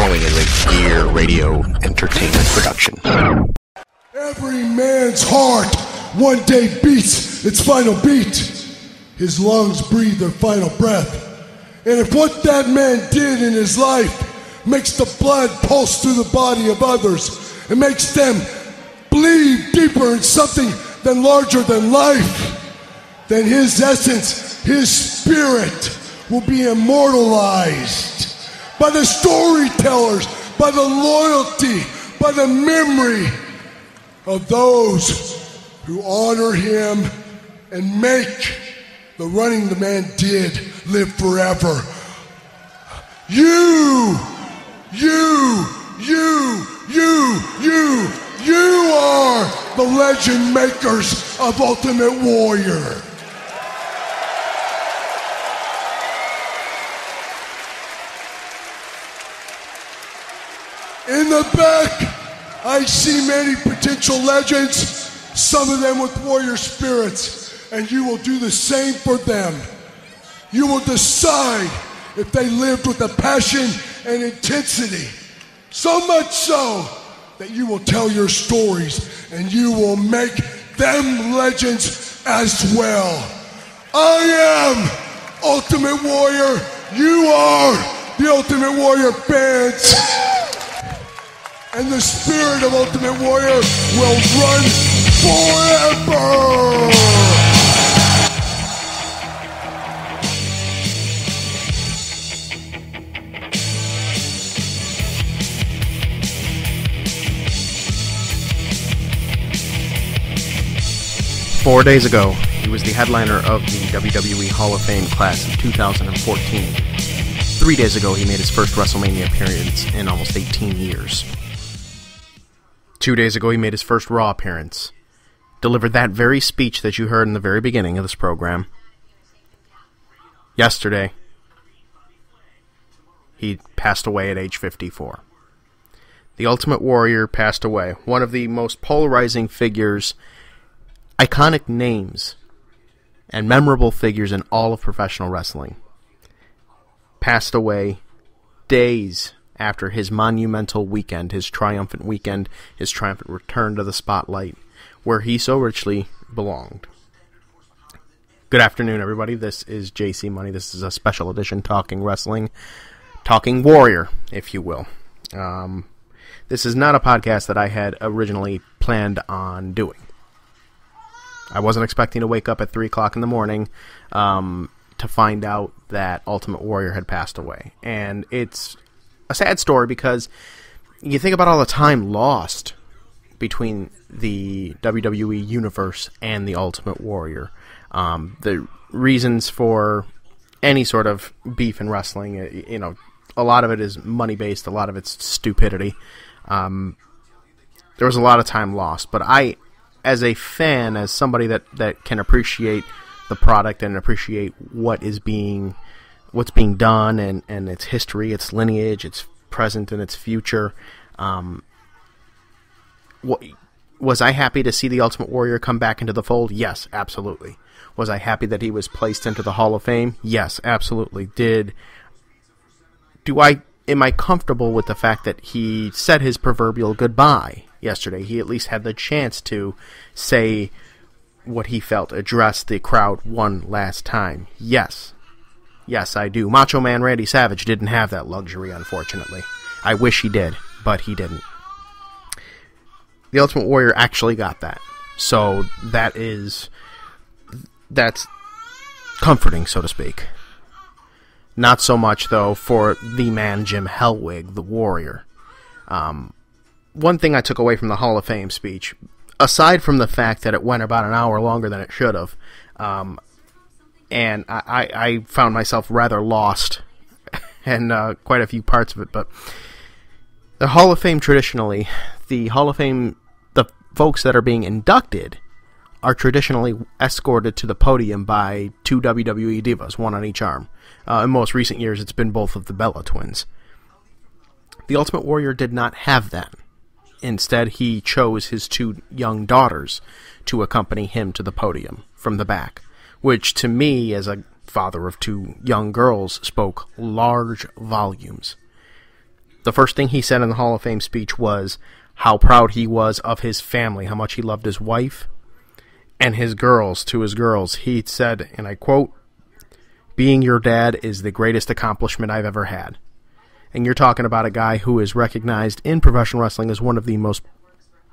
following is a Gear Radio Entertainment production. Every man's heart one day beats its final beat. His lungs breathe their final breath. And if what that man did in his life makes the blood pulse through the body of others and makes them bleed deeper in something than larger than life, then his essence, his spirit will be immortalized by the storytellers, by the loyalty, by the memory of those who honor him and make the running the man did live forever. You are the legend makers of Ultimate Warrior. In the back, I see many potential legends, some of them with warrior spirits, and you will do the same for them. You will decide if they lived with a passion and intensity, so much so that you will tell your stories and you will make them legends as well. I am Ultimate Warrior. You are the Ultimate Warrior fans. And the spirit of Ultimate Warrior will run forever! 4 days ago, he was the headliner of the WWE Hall of Fame class of 2014. 3 days ago, he made his first WrestleMania appearance in almost 18 years. 2 days ago, he made his first Raw appearance. Delivered that very speech that you heard in the very beginning of this program. Yesterday, he passed away at age 54. The Ultimate Warrior passed away. One of the most polarizing figures, iconic names, and memorable figures in all of professional wrestling. Passed away days after his monumental weekend, his triumphant weekend, his triumphant return to the spotlight, where he so richly belonged. Good afternoon, everybody. This is JC Money. This is a special edition Talking Wrestling, Talking Warrior, if you will. This is not a podcast that I had originally planned on doing. I wasn't expecting to wake up at 3 o'clock in the morning to find out that Ultimate Warrior had passed away. And it's a sad story because you think about all the time lost between the WWE Universe and the Ultimate Warrior. The reasons for any sort of beef in wrestling, a lot of it is money-based, a lot of it's stupidity. There was a lot of time lost, but I, as a fan, as somebody that can appreciate the product and appreciate what's being done and its history, its lineage, its present and its future, was I happy to see the Ultimate Warrior come back into the fold? Yes, absolutely. Was I happy that he was placed into the Hall of Fame? Yes, absolutely. Am I comfortable with the fact that he said his proverbial goodbye yesterday? He at least had the chance to say what he felt, address the crowd one last time. Yes. Yes, I do. Macho Man Randy Savage didn't have that luxury, unfortunately. I wish he did, but he didn't. The Ultimate Warrior actually got that. So that's comforting, so to speak. Not so much, though, for the man Jim Hellwig, the Warrior. One thing I took away from the Hall of Fame speech, aside from the fact that it went about an hour longer than it should have, and I found myself rather lost in quite a few parts of it, but the Hall of Fame traditionally, the Hall of Fame, the folks that are being inducted are traditionally escorted to the podium by two WWE divas, one on each arm. In most recent years, it's been both of the Bella twins. The Ultimate Warrior did not have that. Instead, he chose his two young daughters to accompany him to the podium from the back, which to me, as a father of two young girls, spoke large volumes. the first thing he said in the Hall of Fame speech was how proud he was of his family, how much he loved his wife and his girls. To his girls, he said, and I quote, "Being your dad is the greatest accomplishment I've ever had." And you're talking about a guy who is recognized in professional wrestling as one of the most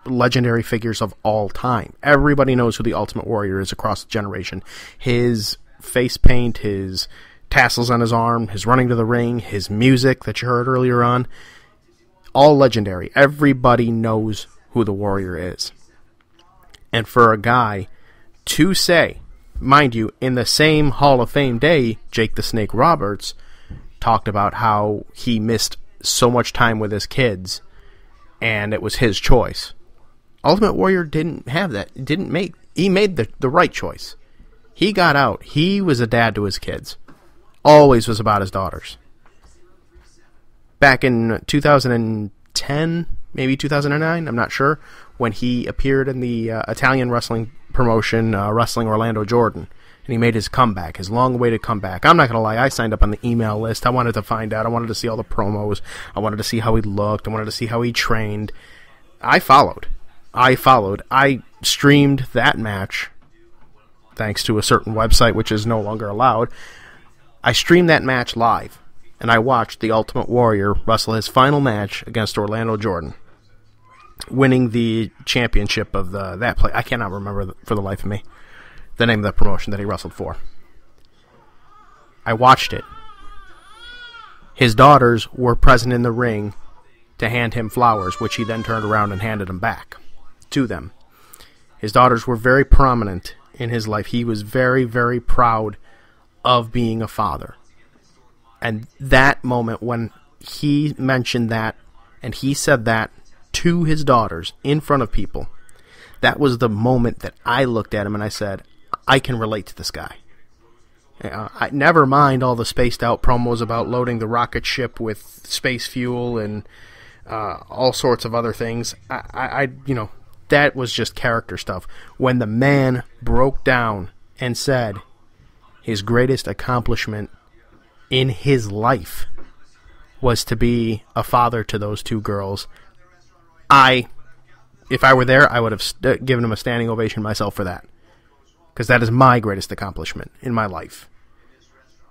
legendary figures of all time. Everybody knows who the Ultimate Warrior is across the generation. His face paint, his tassels on his arm, his running to the ring, his music that you heard earlier on, all legendary. Everybody knows who the Warrior is. And for a guy to say, mind you, in the same Hall of Fame day, Jake the Snake Roberts talked about how he missed so much time with his kids, and it was his choice. Ultimate Warrior didn't have that. He made the right choice. He got out. He was a dad to his kids. Always was about his daughters. Back in 2010, maybe 2009, I'm not sure, when he appeared in the Italian wrestling promotion, Wrestling Orlando Jordan, and he made his comeback, his long-awaited comeback. I'm not going to lie, I signed up on the email list. I wanted to find out. I wanted to see all the promos. I wanted to see how he looked. I wanted to see how he trained. I followed. I streamed that match, thanks to a certain website which is no longer allowed. I streamed that match live, and I watched the Ultimate Warrior wrestle his final match against Orlando Jordan, winning the championship of that play. I cannot remember for the life of me the name of the promotion that he wrestled for. I watched it. His daughters were present in the ring to hand him flowers, which he then turned around and handed them back to them. His daughters were very prominent in his life. He was very, very proud of being a father. And that moment when he mentioned that and he said that to his daughters in front of people, that was the moment that I looked at him and I said, I can relate to this guy. I never mind all the spaced out promos about loading the rocket ship with space fuel and all sorts of other things. That was just character stuff. When the man broke down and said his greatest accomplishment in his life was to be a father to those two girls, if I were there, I would have given him a standing ovation myself for that. Because that is my greatest accomplishment in my life.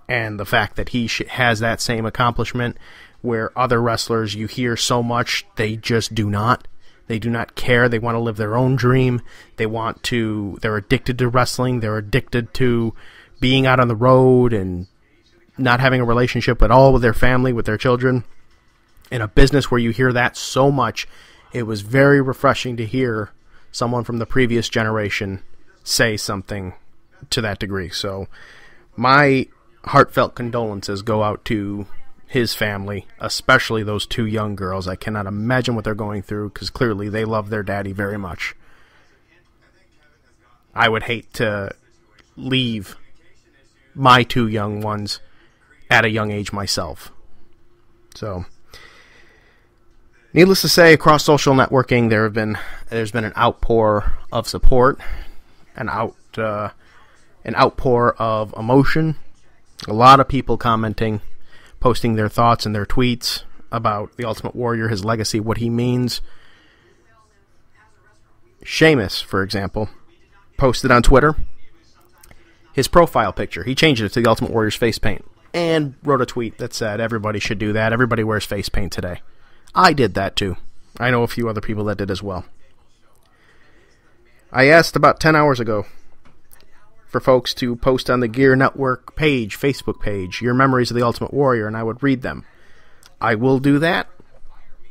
And the fact that he has that same accomplishment, where other wrestlers, you hear so much, they just do not. They do not care. They want to live their own dream. They're addicted to wrestling. They're addicted to being out on the road and not having a relationship at all with their family, with their children. In a business where you hear that so much, it was very refreshing to hear someone from the previous generation say something to that degree. So my heartfelt condolences go out to his family, especially those two young girls. I cannot imagine what they're going through, because clearly they love their daddy very much. I would hate to leave my two young ones at a young age myself. So, needless to say, across social networking, there's been an outpour of support, an outpour of emotion. A lot of people commenting, posting their thoughts and their tweets about the Ultimate Warrior, his legacy, what he means. Sheamus, for example, posted on Twitter his profile picture. He changed it to the Ultimate Warrior's face paint and wrote a tweet that said everybody should do that. Everybody wears face paint today. I did that too. I know a few other people that did as well. I asked about 10 hours ago for folks to post on the Gear Network page, Facebook page, your memories of the Ultimate Warrior, and I would read them. I will do that,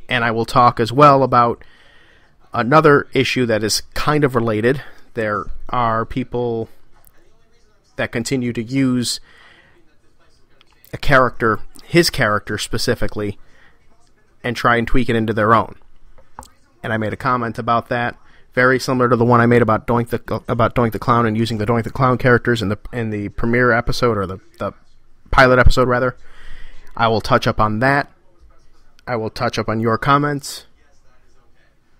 and I will talk as well about another issue that is kind of related. There are people that continue to use a character, his character specifically, and try and tweak it into their own. And I made a comment about that, very similar to the one I made about Doink the Clown and using the Doink the Clown characters in the premiere episode, or the pilot episode rather. I will touch up on that. I will touch up on your comments.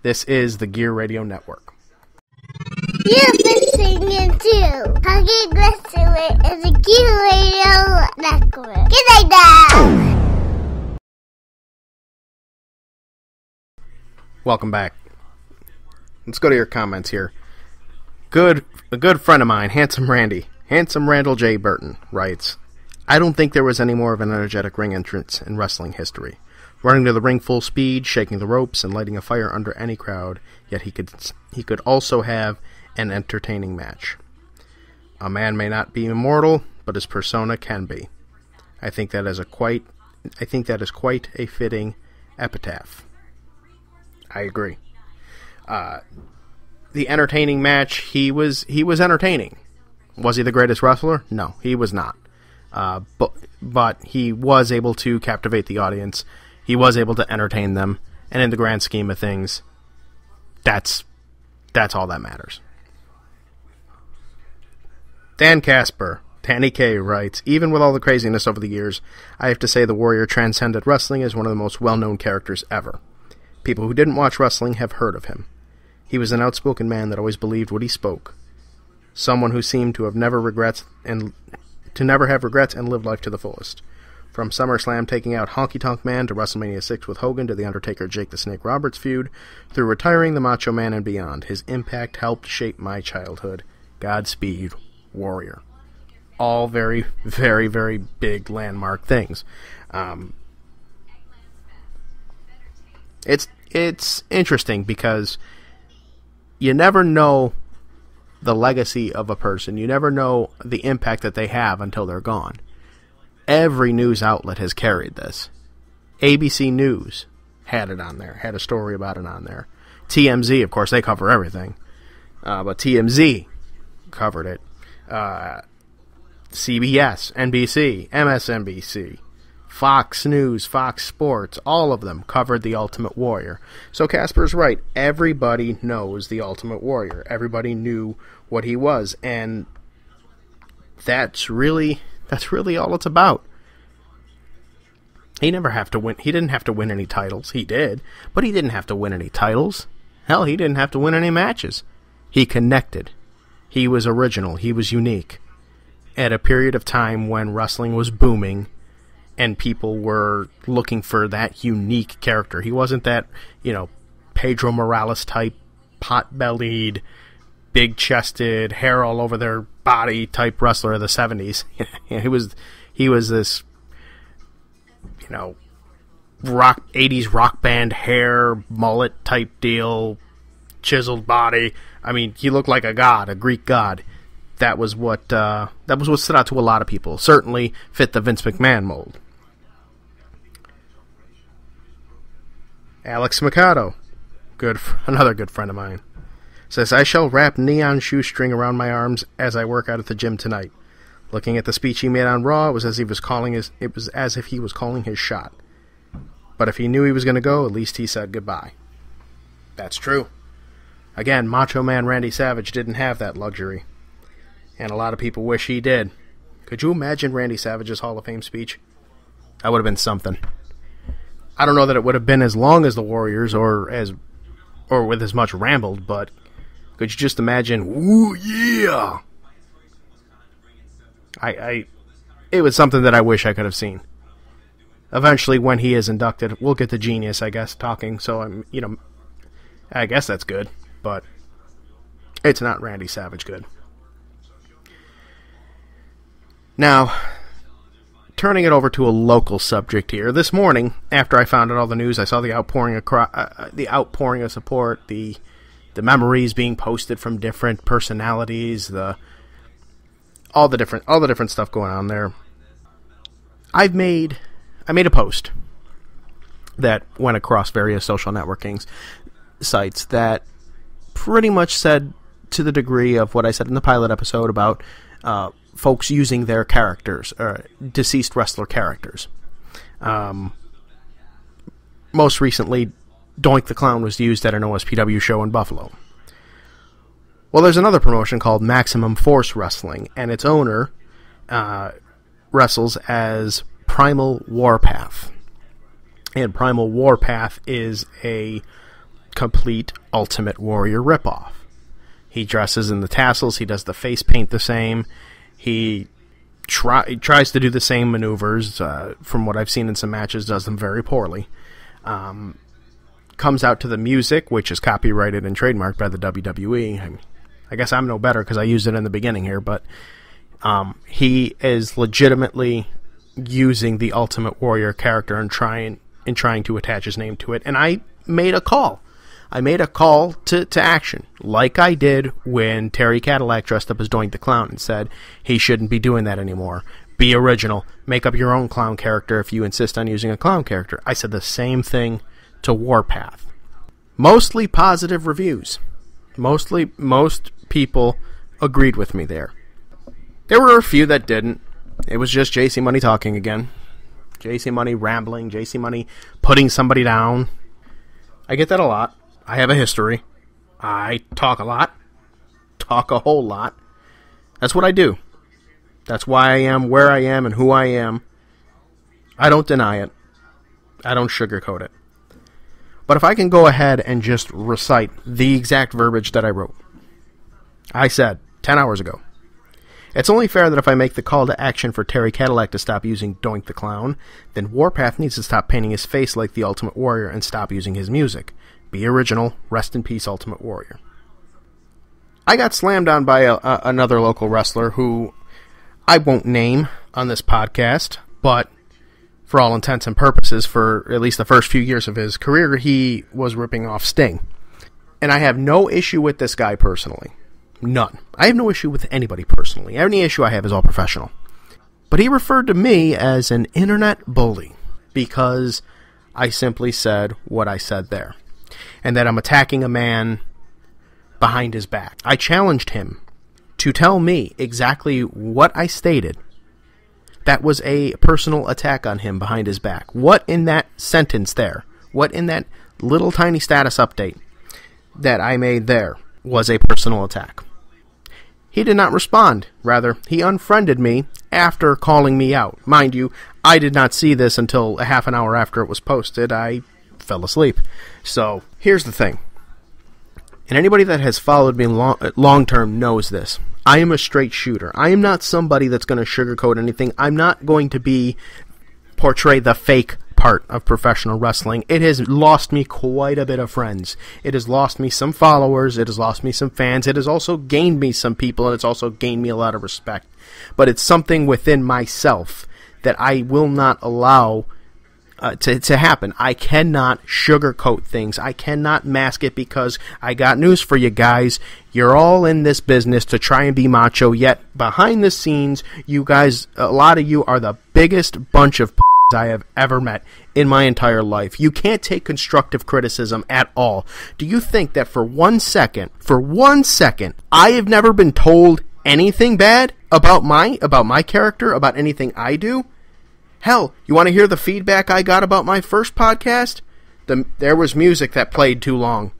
This is the Gear Radio Network. You're listening to Talking Wrestling and the Gear Radio Network. Good night now. Welcome back. Let's go to your comments here. A good friend of mine, Handsome Randall J. Burton, writes, I don't think there was any more of an energetic ring entrance in wrestling history. Running to the ring full speed, shaking the ropes, and lighting a fire under any crowd, yet he could also have an entertaining match. A man may not be immortal, but his persona can be. I think that is quite a fitting epitaph. I agree. The entertaining match, he was entertaining. Was he the greatest wrestler? No, he was not. But he was able to captivate the audience. He was able to entertain them, and in the grand scheme of things, that's all that matters. Dan Casper, Danny K, writes, even with all the craziness over the years, I have to say the Warrior transcended wrestling as one of the most well-known characters ever. People who didn't watch wrestling have heard of him. He was an outspoken man that always believed what he spoke. Someone who seemed to never have regrets and live life to the fullest. From SummerSlam taking out Honky Tonk Man to WrestleMania 6 with Hogan to the Undertaker Jake the Snake Roberts feud, through retiring the Macho Man and beyond, his impact helped shape my childhood. Godspeed, Warrior. All very, very, very big landmark things. It's interesting because you never know the legacy of a person. You never know the impact that they have until they're gone. Every news outlet has carried this. ABC News had it on there, had a story about it on there. TMZ, of course, they cover everything. But TMZ covered it. CBS, NBC, MSNBC, Fox News, Fox Sports, all of them covered the Ultimate Warrior. So Casper's right. Everybody knows the Ultimate Warrior. Everybody knew what he was, and that's really all it's about. He didn't have to win any titles. He did, but he didn't have to win any titles. Hell, he didn't have to win any matches. He connected. He was original. He was unique. At a period of time when wrestling was booming and people were looking for that unique character. He wasn't that, Pedro Morales type, pot-bellied, big-chested, hair all over their body type wrestler of the 70s. He was this, 80s rock band hair, mullet type deal, chiseled body. I mean, he looked like a god, a Greek god. That was what stood out to a lot of people. Certainly fit the Vince McMahon mold. Alex Mikado, another good friend of mine, says, I shall wrap neon shoestring around my arms as I work out at the gym tonight. Looking at the speech he made on Raw, it was as if he was calling his shot. But if he knew he was going to go, at least he said goodbye. That's true. Again, Macho Man Randy Savage didn't have that luxury. And a lot of people wish he did. Could you imagine Randy Savage's Hall of Fame speech? That would have been something. I don't know that it would have been as long as the Warriors or with as much rambled, but could you just imagine, ooh, yeah! It was something that I wish I could have seen. Eventually, when he is inducted, we'll get the Genius, I guess, talking, so I guess that's good, but it's not Randy Savage good. Now, turning it over to a local subject here. This morning, after I found out all the news, I saw the outpouring of support, the memories being posted from different personalities, all the different stuff going on there. I made a post that went across various social networking sites that pretty much said, to the degree of what I said in the pilot episode about folks using their characters, deceased wrestler characters. Most recently, Doink the Clown was used at an OSPW show in Buffalo. Well, there's another promotion called Maximum Force Wrestling, and its owner wrestles as Primal Warpath. And Primal Warpath is a complete Ultimate Warrior ripoff. He dresses in the tassels, he does the face paint the same, he tries to do the same maneuvers, from what I've seen in some matches, does them very poorly. comes out to the music, which is copyrighted and trademarked by the WWE. I guess I'm no better because I used it in the beginning here, but he is legitimately using the Ultimate Warrior character and trying to attach his name to it. And I made a call. I made a call to action, like I did when Terry Cadillac dressed up as Doink the Clown and said he shouldn't be doing that anymore. Be original. Make up your own clown character if you insist on using a clown character. I said the same thing to Warpath. Mostly positive reviews. Most people agreed with me there. There were a few that didn't. It was just JC Money talking again. JC Money rambling. JC Money putting somebody down. I get that a lot. I have a history. I talk a lot. Talk a whole lot. That's what I do. That's why I am where I am and who I am. I don't deny it. I don't sugarcoat it. But if I can go ahead and just recite the exact verbiage that I wrote. I said 10 hours ago. It's only fair that if I make the call to action for Terry Cadillac to stop using Doink the Clown, then Warpath needs to stop painting his face like the Ultimate Warrior and stop using his music. Be original. Rest in peace, Ultimate Warrior. I got slammed on by another local wrestler who I won't name on this podcast, but for all intents and purposes, for at least the first few years of his career, he was ripping off Sting. And I have no issue with this guy personally. None. I have no issue with anybody personally. Any issue I have is all professional. But he referred to me as an internet bully because I simply said what I said there. And that I'm attacking a man behind his back. I challenged him to tell me exactly what I stated that was a personal attack on him behind his back. What in that sentence there, what in that little tiny status update that I made there was a personal attack. He did not respond. Rather, he unfriended me after calling me out. Mind you, I did not see this until a half an hour after it was posted. I fell asleep. So, here's the thing. And anybody that has followed me long-term knows this. I am a straight shooter. I am not somebody that's going to sugarcoat anything. I'm not going to portray the fake part of professional wrestling. It has lost me quite a bit of friends. It has lost me some followers. It has lost me some fans. It has also gained me some people, and it's also gained me a lot of respect. But it's something within myself that I will not allow to happen. I cannot sugarcoat things. I cannot mask it because I got news for you guys. You're all in this business to try and be macho, yet behind the scenes, you guys, a lot of you are the biggest bunch of I have ever met in my entire life. You can't take constructive criticism at all. Do you think that for 1 second, I have never been told anything bad about my character, about anything I do? Hell, you want to hear the feedback I got about my first podcast? There was music that played too long.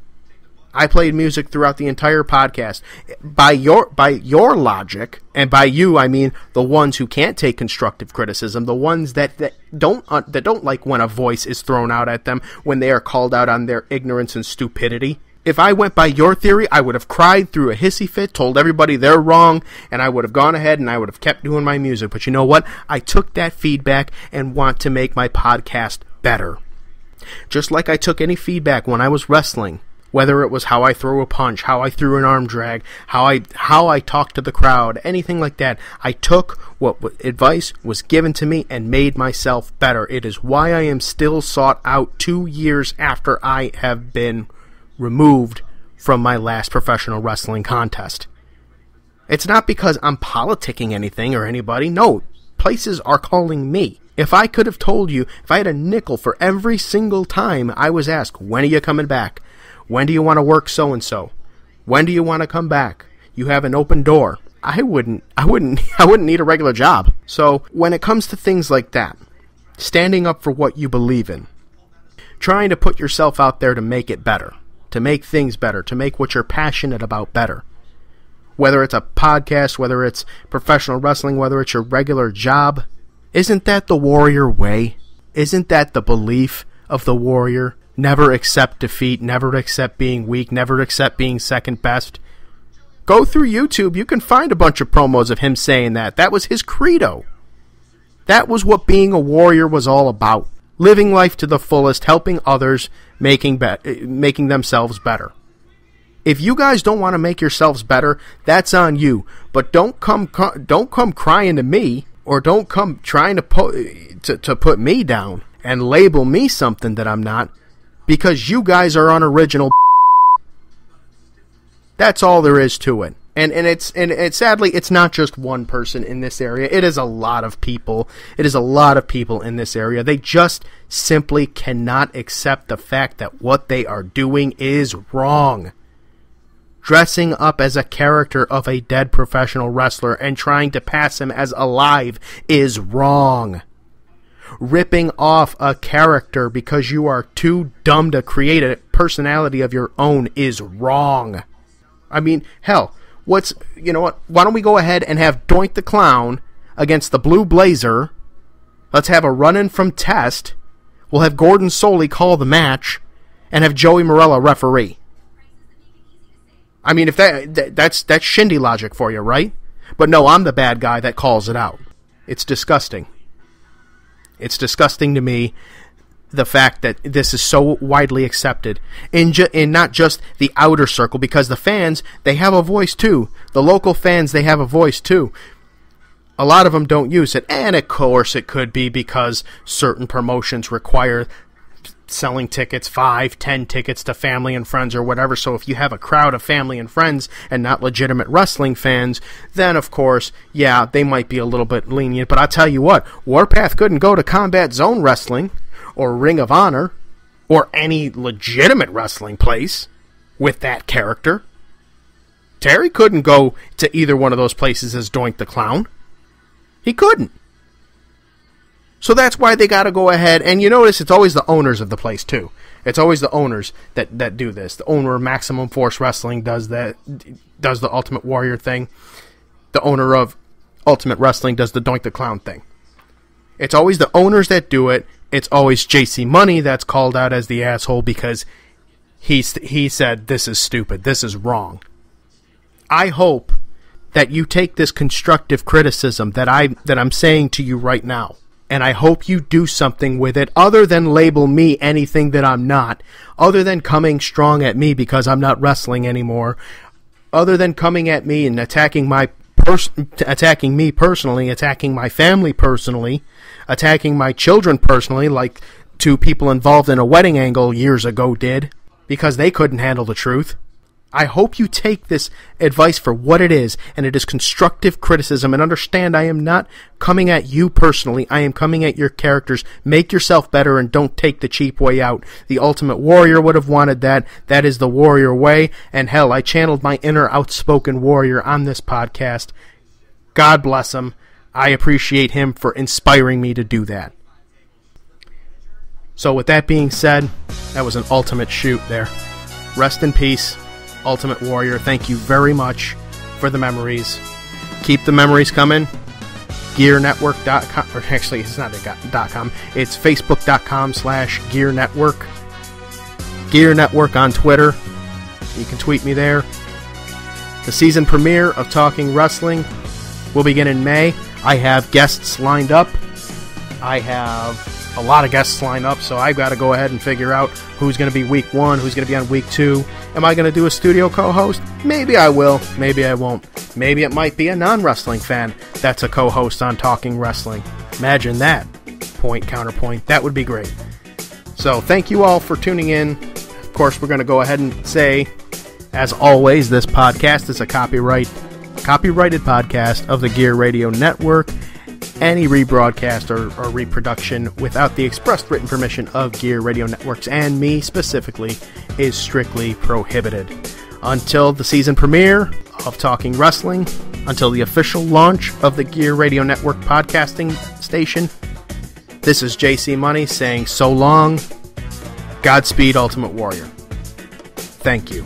I played music throughout the entire podcast. By your logic, and by you I mean the ones who can't take constructive criticism, the ones that don't like when a voice is thrown out at them, when they are called out on their ignorance and stupidity. If I went by your theory, I would have cried through a hissy fit, told everybody they're wrong, and I would have gone ahead and I would have kept doing my music. But you know what? I took that feedback and want to make my podcast better. Just like I took any feedback when I was wrestling, whether it was how I throw a punch, how I threw an arm drag, how I talked to the crowd, anything like that. I took what advice was given to me and made myself better. It is why I am still sought out 2 years after I have been removed from my last professional wrestling contest. It's not because I'm politicking anything or anybody. No, places are calling me. If I could have told you, if I had a nickel for every single time I was asked, when are you coming back? When do you want to work so-and-so? When do you want to come back? You have an open door. I wouldn't need a regular job. So when it comes to things like that, standing up for what you believe in, trying to put yourself out there to make it better, to make things better, to make what you're passionate about better, whether it's a podcast, whether it's professional wrestling, whether it's your regular job, isn't that the warrior way? Isn't that the belief of the warrior? Never accept defeat, never accept being weak, never accept being second best. Go through YouTube, you can find a bunch of promos of him saying that. That was his credo. That was what being a warrior was all about. living life to the fullest, helping others, making themselves better. If you guys don't want to make yourselves better, that's on you. But don't come crying to me, or don't come trying to put me down and label me something that I'm not, because you guys are unoriginal. That's all there is to it. And sadly, it's not just one person in this area. It is a lot of people. It is a lot of people in this area. They just simply cannot accept the fact that what they are doing is wrong. Dressing up as a character of a dead professional wrestler and trying to pass him as alive is wrong. Ripping off a character because you are too dumb to create a personality of your own is wrong. I mean, hell, you know what? Why don't we go ahead and have Doink the Clown against the Blue Blazer? Let's have a run-in from Test. We'll have Gordon Soley call the match, and have Joey Morella referee. I mean, if that's shindy logic for you, right? But no, I'm the bad guy that calls it out. It's disgusting. It's disgusting to me, the fact that this is so widely accepted in not just the outer circle, because the fans, they have a voice too. The local fans, they have a voice too. A lot of them don't use it, and of course it could be because certain promotions require selling tickets, 5, 10 tickets to family and friends or whatever. So if you have a crowd of family and friends and not legitimate wrestling fans, then of course, yeah, they might be a little bit lenient. But I tell you what, Warpath couldn't go to Combat Zone Wrestling or Ring of Honor or any legitimate wrestling place with that character. Terry couldn't go to either one of those places as Doink the Clown. He couldn't. So that's why they got to go ahead, and you notice it's always the owners of the place too. It's always the owners that do this. The owner of Maximum Force Wrestling does the Ultimate Warrior thing. The owner of Ultimate Wrestling does the Doink the Clown thing. It's always the owners that do it. It's always JC Money that's called out as the asshole because he said this is stupid, this is wrong. I hope that you take this constructive criticism that I'm saying to you right now, and I hope you do something with it other than label me anything that I'm not, other than coming strong at me because I'm not wrestling anymore, other than coming at me and attacking me personally, attacking my family personally, attacking my children personally, like 2 people involved in a wedding angle years ago did, because they couldn't handle the truth. I hope you take this advice for what it is, and it is constructive criticism, and understand I am not coming at you personally. I am coming at your characters. Make yourself better and don't take the cheap way out. The Ultimate Warrior would have wanted that. That is the Warrior way, and hell, I channeled my inner outspoken warrior on this podcast. God bless him. I appreciate him for inspiring me to do that. So with that being said, that was an ultimate shoot there. Rest in peace, Ultimate Warrior. Thank you very much for the memories. Keep the memories coming. GearNetwork.com, or actually it's not .com, it's Facebook.com/GearNetwork. Gear Network on Twitter. You can tweet me there. The season premiere of Talking Wrestling will begin in May. I have guests lined up. I have a lot of guests lined up, so I've got to go ahead and figure out who's going to be week 1, who's going to be on week 2. Am I going to do a studio co-host? Maybe I will. Maybe I won't. Maybe it might be a non-wrestling fan that's a co-host on Talking Wrestling. Imagine that. Point, counterpoint. That would be great. So thank you all for tuning in. Of course, we're going to go ahead and say, as always, this podcast is a copyrighted podcast of the Gear Radio Network. Any rebroadcast or reproduction without the expressed written permission of Gear Radio Networks and me specifically is strictly prohibited. Until the season premiere of Talking Wrestling, until the official launch of the Gear Radio Network podcasting station, this is JC Money saying so long. Godspeed, Ultimate Warrior. Thank you.